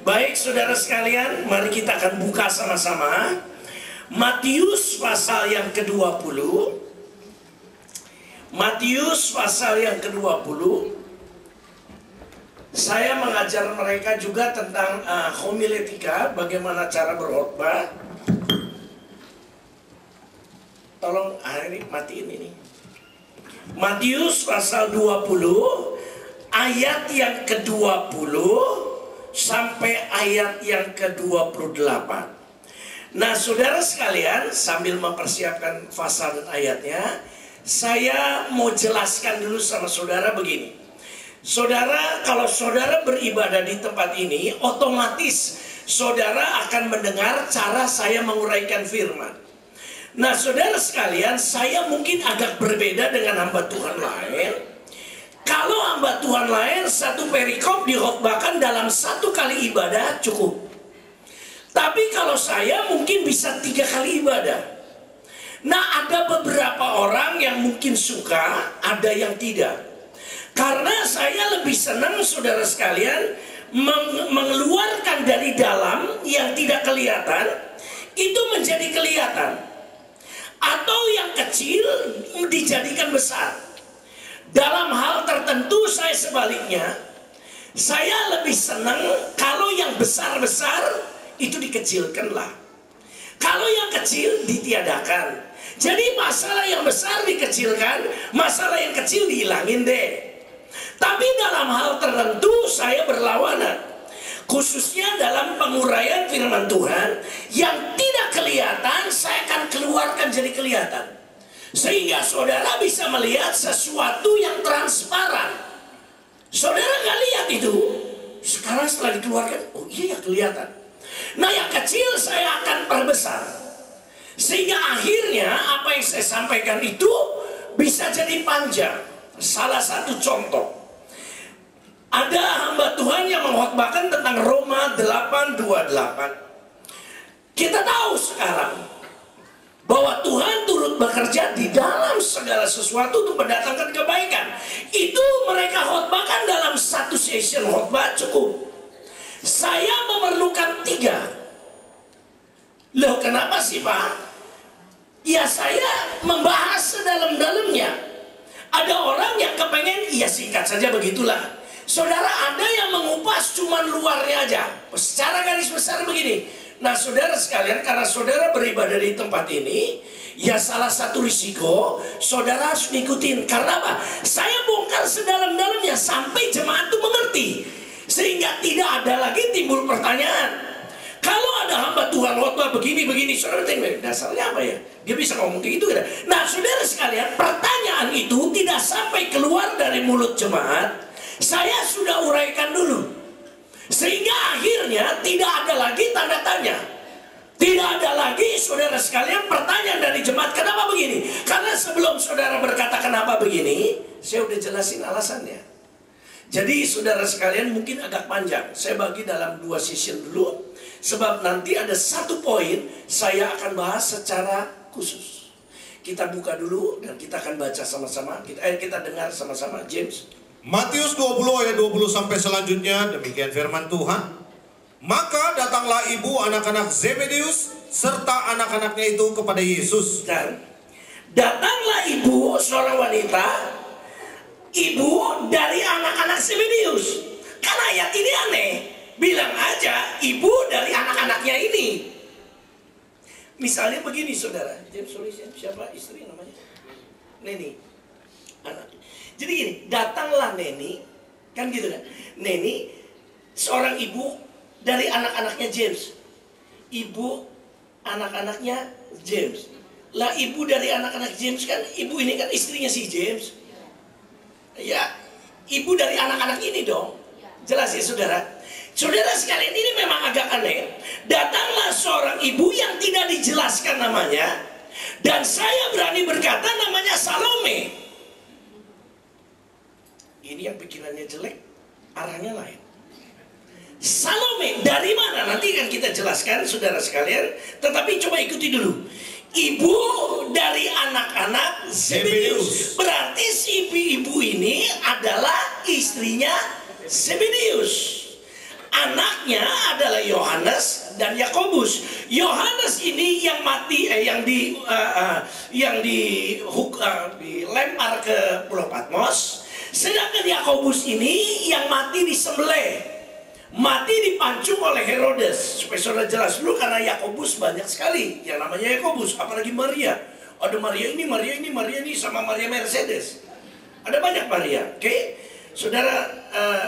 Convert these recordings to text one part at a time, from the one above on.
Baik saudara sekalian, mari kita akan buka sama-sama Matius pasal yang ke-20. Matius pasal yang ke-20. Saya mengajar mereka juga tentang homiletika, bagaimana cara berkhotbah. Tolong ini matiin ini. Matius pasal 20 ayat yang ke-20 sampai ayat yang ke-28. Nah saudara sekalian, sambil mempersiapkan pasal dan ayatnya, saya mau jelaskan dulu sama saudara begini. Saudara, kalau saudara beribadah di tempat ini, otomatis saudara akan mendengar cara saya menguraikan firman. Nah saudara sekalian, saya mungkin agak berbeda dengan hamba Tuhan lain. Kalau hamba Tuhan lain satu perikop dikhotbahkan dalam satu kali ibadah cukup. Tapi kalau saya mungkin bisa 3 kali ibadah. Nah ada beberapa orang yang mungkin suka, ada yang tidak. Karena saya lebih senang saudara sekalian mengeluarkan dari dalam yang tidak kelihatan itu menjadi kelihatan. Atau yang kecil dijadikan besar. Dalam hal tertentu saya sebaliknya, saya lebih senang kalau yang besar-besar itu dikecilkanlah. Kalau yang kecil ditiadakan. Jadi masalah yang besar dikecilkan, masalah yang kecil dihilangin deh. Tapi dalam hal tertentu saya berlawanan. Khususnya dalam penguraian firman Tuhan yang tidak kelihatan, saya akan keluarkan jadi kelihatan. Sehingga saudara bisa melihat sesuatu yang transparan. Saudara nggak lihat itu. Sekarang setelah dikeluarkan, oh iya ya kelihatan. Nah yang kecil saya akan perbesar. Sehingga akhirnya apa yang saya sampaikan itu bisa jadi panjang. Salah satu contoh. Ada hamba Tuhan yang mengkhotbahkan tentang Roma 8:28. Kita tahu sekarang bahwa Tuhan turut bekerja di dalam segala sesuatu untuk mendatangkan kebaikan. Itu mereka khotbahkan dalam satu session khotbah cukup. Saya memerlukan 3. Loh kenapa sih Pak? Ya saya membahas sedalam-dalamnya. Ada orang yang kepengen, ya singkat saja begitulah. Saudara ada yang mengupas cuman luarnya aja. Secara garis besar begini. Nah saudara sekalian, karena saudara beribadah di tempat ini, ya salah satu risiko saudara harus ngikutin. Karena apa? Saya bongkar sedalam-dalamnya sampai jemaat itu mengerti. Sehingga tidak ada lagi timbul pertanyaan. Kalau ada hamba Tuhan khotbah begini-begini, saudara tanya, dasarnya apa ya? Dia bisa ngomong kayak gitu. Nah saudara sekalian, pertanyaan itu tidak sampai keluar dari mulut jemaat. Saya sudah uraikan dulu. Sehingga akhirnya tidak ada lagi tanda tanya. Tidak ada lagi saudara sekalian pertanyaan dari jemaat. Kenapa begini? Karena sebelum saudara berkata kenapa begini, saya udah jelasin alasannya. Jadi saudara sekalian mungkin agak panjang. Saya bagi dalam 2 session dulu. Sebab nanti ada satu poin saya akan bahas secara khusus. Kita buka dulu dan kita akan baca sama-sama. Kita dengar sama-sama. James. Matius 20 ayat 20 sampai selanjutnya, demikian firman Tuhan. Maka datanglah ibu anak-anak Zebedeus serta anak-anaknya itu kepada Yesus. Dan datanglah ibu seorang wanita, ibu dari anak-anak Zebedeus. Kan ayat ini aneh. Bilang aja ibu dari anak-anaknya ini. Misalnya begini saudara. James siapa istri namanya? Neni. Anak. Jadi gini, datanglah Neni, kan gitu kan? Neni, seorang ibu dari anak-anaknya James. Ibu anak-anaknya James. Lah ibu dari anak-anak James kan, ibu ini kan istrinya si James. Ya, ibu dari anak-anak ini dong. Jelas ya saudara? Saudara sekalian ini memang agak aneh. Datanglah seorang ibu yang tidak dijelaskan namanya. Dan saya berani berkata namanya Salome. Ini yang pikirannya jelek, arahnya lain. Salome dari mana? Nanti kan kita jelaskan saudara sekalian. Tetapi coba ikuti dulu. Ibu dari anak-anak Zebedeus. Berarti si ibu ini adalah istrinya Zebedeus. Anaknya adalah Yohanes dan Yakobus. Yohanes ini yang mati, dilempar ke Pulau Patmos. Sedangkan Yakobus ini yang mati disembelih, mati dipancung oleh Herodes. Supaya saudara jelas dulu, karena Yakobus banyak sekali yang namanya Yakobus, apalagi Maria. Ada Maria ini sama Maria Mercedes. Ada banyak Maria, oke? Saudara,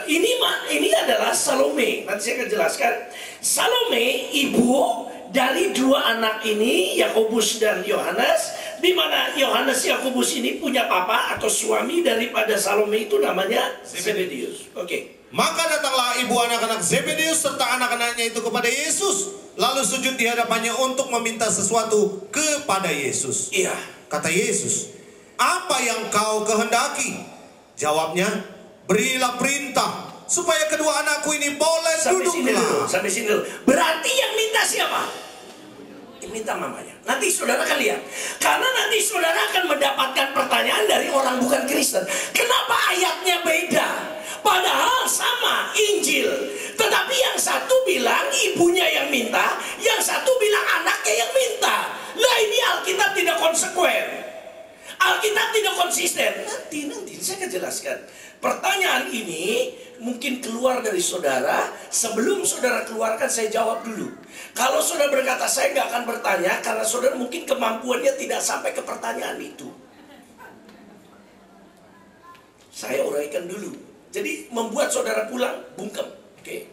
ini adalah Salome. Nanti saya akan jelaskan. Salome ibu dari dua anak ini, Yakobus dan Yohanes, di mana Yohanes Yakobus ini punya papa atau suami daripada Salome itu namanya Zebedeus. Oke. Maka datanglah ibu anak-anak Zebedeus serta anak-anaknya itu kepada Yesus, lalu sujud di hadapannya untuk meminta sesuatu kepada Yesus. Iya. Kata Yesus, "Apa yang kau kehendaki?" Jawabnya, "Berilah perintah supaya kedua anakku ini boleh duduk." Sampai sini dulu. Berarti yang minta siapa? Yang minta mamanya. Nanti saudara akan lihat. Karena nanti saudara akan mendapatkan pertanyaan dari orang bukan Kristen. Kenapa ayatnya beda? Padahal sama Injil. Tetapi yang satu bilang ibunya yang minta, yang satu bilang anaknya yang minta. Lah ini Alkitab tidak konsekuen. Alkitab tidak konsisten. Nanti saya akan jelaskan. Pertanyaan ini mungkin keluar dari saudara. Sebelum saudara keluarkan, saya jawab dulu. Kalau saudara berkata saya nggak akan bertanya, karena saudara mungkin kemampuannya tidak sampai ke pertanyaan itu. Saya uraikan dulu. Jadi membuat saudara pulang bungkem. Oke.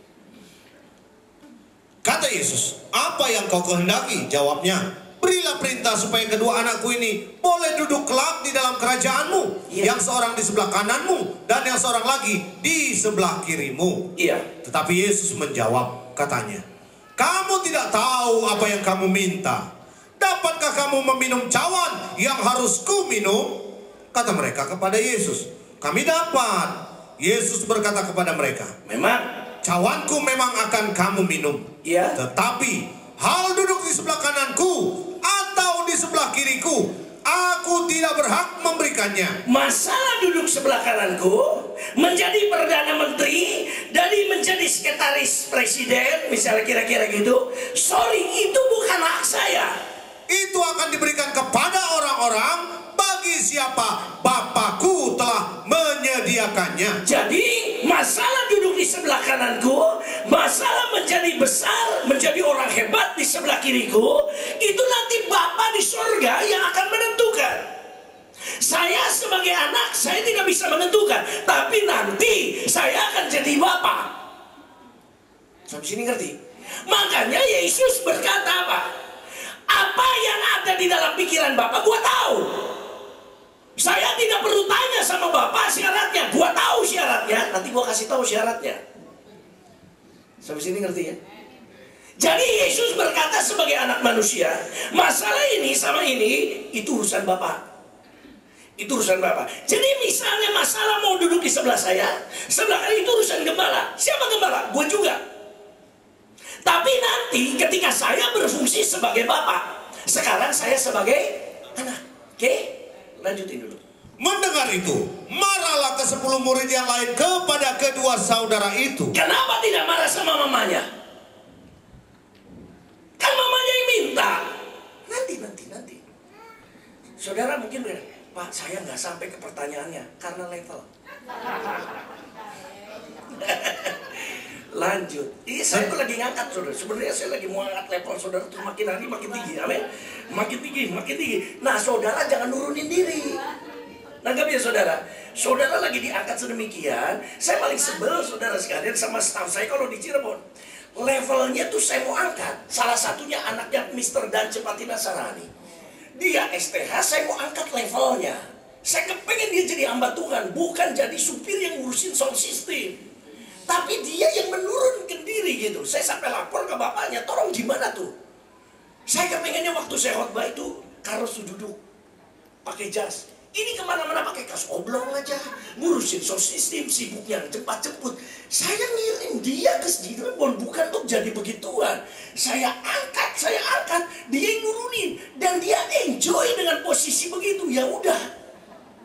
Kata Yesus, "Apa yang kau kehendaki?" Jawabnya, "Berilah perintah supaya kedua anakku ini boleh duduk kelak di dalam kerajaanmu. Yang seorang di sebelah kananmu dan yang seorang lagi di sebelah kirimu." Iya. Tetapi Yesus menjawab, katanya, "Kamu tidak tahu apa yang kamu minta. Dapatkah kamu meminum cawan yang harus ku minum?" Kata mereka kepada Yesus, "Kami dapat." Yesus berkata kepada mereka, "Memang cawanku memang akan kamu minum. Iya. Tetapi hal duduk di sebelah kananku atau di sebelah kiriku, aku tidak berhak memberikannya." Masalah duduk sebelah kananku, menjadi perdana menteri, dari menjadi sekretaris presiden, misalnya kira-kira gitu. Sorry, itu bukan hak saya. Itu akan diberikan kepada orang-orang bagi siapa Bapakku telah menyediakannya. Jadi masalah duduk di sebelah kananku, masalah menjadi besar, menjadi orang hebat di sebelah kiriku, itu nanti Bapa di surga yang akan menentukan. Saya sebagai anak, saya tidak bisa menentukan, tapi nanti saya akan jadi Bapa. Sampai sini ngerti? Makanya Yesus berkata apa? Apa yang ada di dalam pikiran Bapa, gua tahu. Saya tidak perlu tanya sama Bapak syaratnya, gua tahu syaratnya, nanti gua kasih tahu syaratnya. Sampai sini ngerti ya? Jadi Yesus berkata sebagai anak manusia, masalah ini sama ini, itu urusan Bapak. Itu urusan Bapak. Jadi misalnya masalah mau duduk di sebelah saya, sebelah kiri itu urusan gembala. Siapa gembala? Gua juga. Tapi nanti ketika saya berfungsi sebagai Bapak, sekarang saya sebagai anak. Oke? Lanjutin dulu. Mendengar itu, marahlah ke-10 murid yang lain kepada kedua saudara itu. Kenapa tidak marah sama mamanya? Kan mamanya yang minta. Nanti. Saudara mungkin bilang, "Pak, saya nggak sampai ke pertanyaannya karena level." Lanjut. Saya tuh lagi ngangkat saudara. Sebenarnya saya lagi mau ngangkat level saudara tuh makin hari makin tinggi. Amin. Makin tinggi. Nah saudara jangan nurunin diri. Nanggap ya saudara. Saudara lagi diangkat sedemikian. Saya paling sebel saudara sekalian sama staff saya kalau di Cirebon. Levelnya tuh saya mau angkat. Salah satunya anaknya Mr. Dan Cepatina Sarani. Dia STH, saya mau angkat levelnya. Saya kepengen dia jadi hamba Tuhan, bukan jadi supir yang ngurusin sound system. Tapi dia yang menurunkan diri gitu. Saya sampai lapor ke bapaknya, tolong gimana tuh? Saya kepengennya waktu saya khotbah itu, Carlos tuh duduk, pakai jas. Ini kemana-mana pakai kas oblong aja, ngurusin sound system, sibuk yang cepat-ceput. Saya ngirim dia ke Cirebon, bukan untuk jadi begituan. Saya angkat, dia yang nurunin. Dan dia enjoy dengan posisi begitu, ya udah.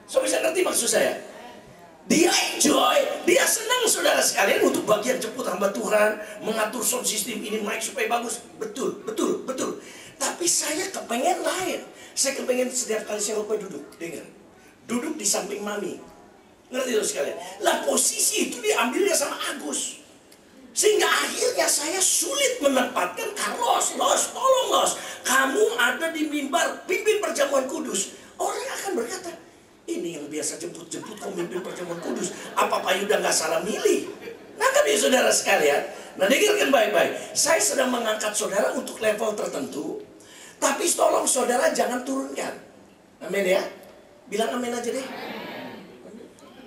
So bisa ngerti maksud saya? Dia enjoy, dia senang saudara sekalian untuk bagian jemput hamba Tuhan, mengatur sound system ini mic supaya bagus. Betul, betul, betul. Tapi saya kepengen lain. Saya kepengen setiap kali saya lupa duduk, dengar. Duduk di samping mami. Ngerti saudara sekalian? Lah posisi itu diambilnya sama Agus. Sehingga akhirnya saya sulit menempatkan Carlos, tolong kamu ada di mimbar pimpin perjamuan kudus. Orang akan berkata, ini yang biasa jemput-jemput kok mimpin perjamuan kudus. Apa Pak Yuda nggak salah milih? Nah kan ya saudara sekalian. Nah dengarkan baik-baik. Saya sedang mengangkat saudara untuk level tertentu. Tapi tolong saudara jangan turunkan. Amin ya. Bilang amin aja deh.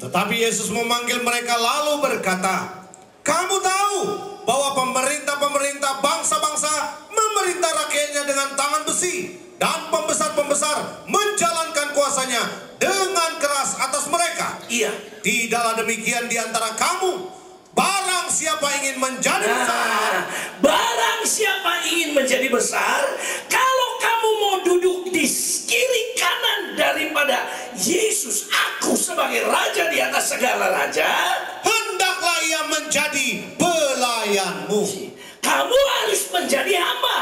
Tetapi Yesus memanggil mereka lalu berkata, kamu tahu bahwa pemerintah-pemerintah bangsa-bangsa memerintah rakyatnya dengan tangan besi, dan pembesar-pembesar menjalankan kuasanya dengan keras atas mereka. Iya. Tidaklah demikian di antara kamu. Barang siapa ingin menjadi besar, barang siapa ingin menjadi besar, kalau kamu mau duduk di kiri kanan daripada Yesus, aku sebagai raja di atas segala raja, hendaklah ia menjadi pelayanmu. Kamu harus menjadi hamba.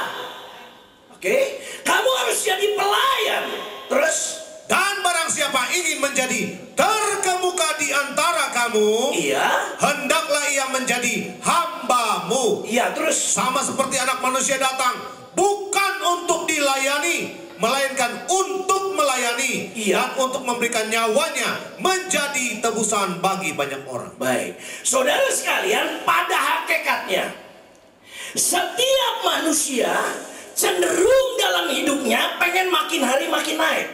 Oke? Kamu harus jadi pelayan. Terus, dan barang siapa ingin menjadi terkemuka di antara kamu, iya, hendaklah ia menjadi hambamu. Iya, terus sama seperti anak manusia datang bukan untuk dilayani, melainkan untuk melayani, iya, dan untuk memberikan nyawanya menjadi tebusan bagi banyak orang. Baik, saudara sekalian, pada hakikatnya setiap manusia cenderung dalam hidupnya pengen makin hari makin naik.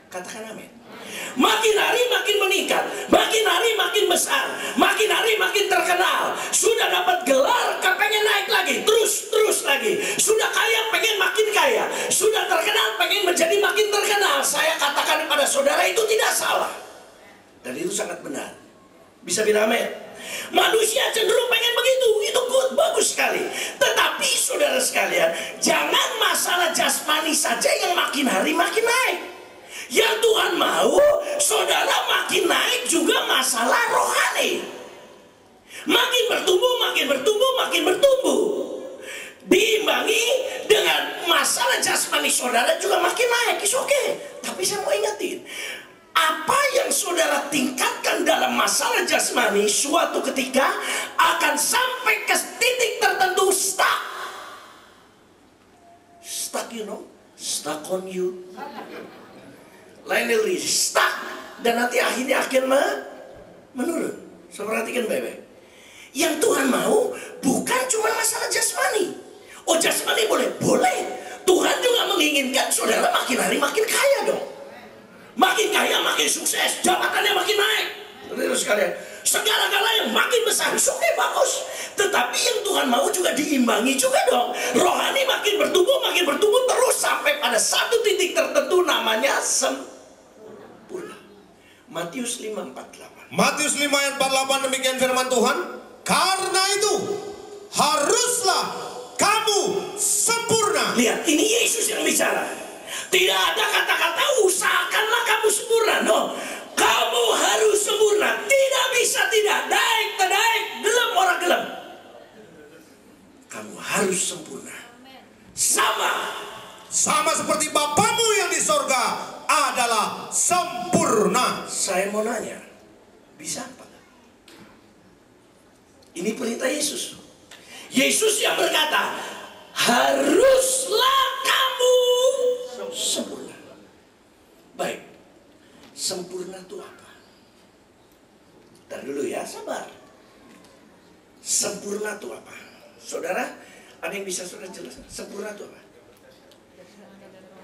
Katakan amin. Makin hari makin meningkat, makin hari makin besar, makin hari makin terkenal. Sudah dapat gelar, pengen naik lagi, terus lagi. Sudah kaya, pengen makin kaya. Sudah terkenal, pengen menjadi makin terkenal. Saya katakan kepada saudara, itu tidak salah. Dan itu sangat benar. Bisa bilang amin. Manusia cenderung pengen begitu, itu good, bagus sekali. Tetapi saudara sekalian, jangan masalah jasmani saja yang makin hari makin naik. Yang Tuhan mau saudara makin naik juga masalah rohani. Makin bertumbuh, makin bertumbuh, makin bertumbuh. Diimbangi dengan masalah jasmani saudara juga makin naik. It's okay. Tapi saya mau ingetin, apa yang saudara tingkatkan dalam masalah jasmani suatu ketika akan sampai ke titik tertentu stuck. Stuck, you know? Stuck on you. Lain dari stuck, dan nanti akhirnya akan menurun. So, perhatikan baik-baik. Yang Tuhan mau bukan cuma masalah jasmani. Oh, jasmani boleh? Boleh. Tuhan juga menginginkan saudara makin hari makin kaya dong. Makin kaya, makin sukses, jabatannya makin naik. Terus sekalian, segala-gala yang makin besar, oke, bagus. Tetapi yang Tuhan mau juga diimbangi juga dong. Rohani makin bertumbuh terus sampai pada satu titik tertentu namanya sempurna. Matius 5:48. Matius 5 ayat 48 demikian firman Tuhan. Karena itu haruslah kamu sempurna. Lihat, ini Yesus yang bicara. Tidak ada kata-kata usahakanlah kamu sempurna. No, kamu harus sempurna. Tidak bisa tidak. Naik, gelem orang gelem. Kamu harus sempurna. Sama seperti Bapamu yang di sorga adalah sempurna. Saya mau nanya, bisa apa? Ini perintah Yesus. Yesus yang berkata, haruslah kamu sempurna. Baik, sempurna itu apa? Ntar dulu ya, sabar. Sempurna itu apa? Saudara, ada yang bisa saudara jelaskan? Sempurna itu apa?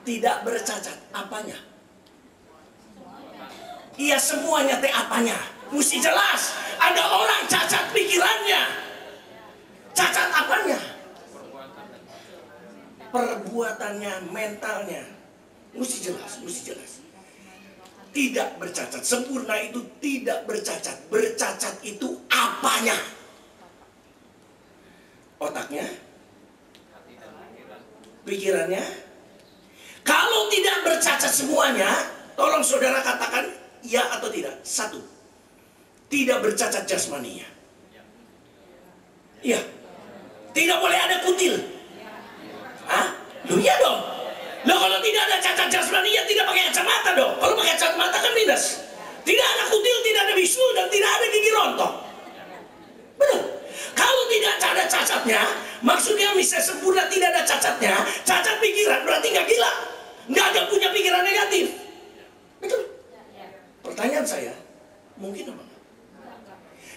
Tidak bercacat, apanya? Iya, semuanya teh apanya? Mesti jelas. Ada orang cacat pikirannya. Cacat apanya? Perbuatannya, mentalnya. Mesti jelas. Tidak bercacat. Sempurna itu tidak bercacat. Bercacat itu apanya? Otaknya? Pikirannya? Kalau tidak bercacat semuanya, tolong saudara katakan ya atau tidak. 1. tidak bercacat jasmaninya. Iya. Tidak boleh ada kutil. Hah? Loh iya dong. Loh kalau tidak ada cacat jasmaninya tidak pakai kacamata dong. Kalau pakai kacamata kan minus. Tidak ada kutil, tidak ada bisul, dan tidak ada gigi rontok. Benar. Kalau tidak ada cacatnya, maksudnya misalnya sempurna tidak ada cacatnya, cacat pikiran berarti nggak gila, nggak ada punya pikiran negatif. Betul. Pertanyaan saya, mungkin apa?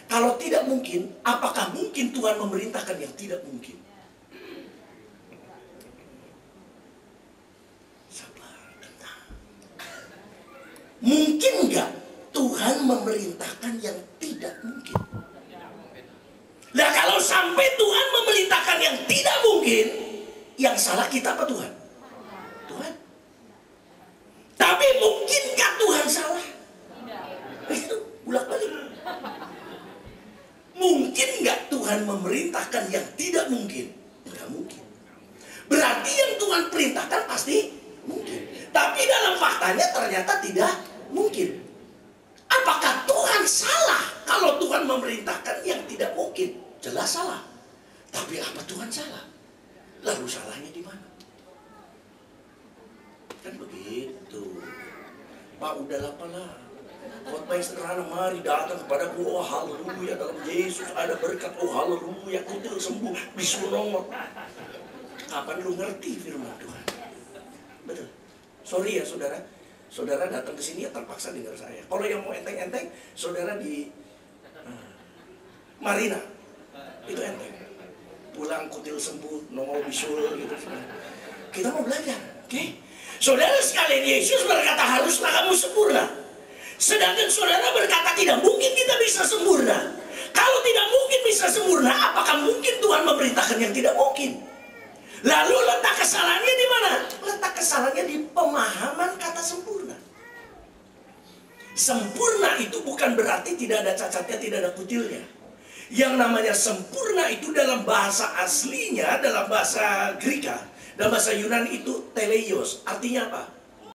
Kalau tidak mungkin, apakah mungkin Tuhan memerintahkan yang tidak mungkin? Sabar, tenang. Mungkin nggak Tuhan memerintahkan yang tidak mungkin? Nah kalau sampai Tuhan memerintahkan yang tidak mungkin, yang salah kita apa Tuhan? Tuhan. Tapi mungkinkah Tuhan salah? Itu ulang balik. Mungkin nggak Tuhan memerintahkan yang tidak mungkin? Nggak mungkin. Berarti yang Tuhan perintahkan pasti mungkin. Tapi dalam faktanya ternyata tidak mungkin. Apakah Tuhan salah kalau Tuhan memerintahkan yang tidak mungkin? Jelas salah. Tapi apa Tuhan salah? Lalu salahnya di mana? Kan begitu. Pak udahlah lah. Khotbah yang sederhana, mari datang kepadaku, oh haleluya, dalam Yesus ada berkat, oh haleluya, kutil sembuh, bisul nongol. Kapan lu ngerti firman Tuhan? Betul. Sorry ya saudara, saudara datang ke sini ya terpaksa dengar saya. Kalau yang mau enteng-enteng, saudara di Marina, itu enteng. Pulang kutil sembuh, nongol bisul gitu. Kita mau belajar, oke? Saudara sekalian, Yesus berkata haruslah kamu sempurna. Sedangkan saudara berkata tidak mungkin kita bisa sempurna. Kalau tidak mungkin bisa sempurna, apakah mungkin Tuhan memerintahkan yang tidak mungkin? Lalu letak kesalahannya di mana? Letak kesalahannya di pemahaman kata sempurna. Sempurna itu bukan berarti tidak ada cacatnya, tidak ada kutilnya. Yang namanya sempurna itu dalam bahasa aslinya, dalam bahasa Greka, dalam bahasa Yunani itu teleios. Artinya apa?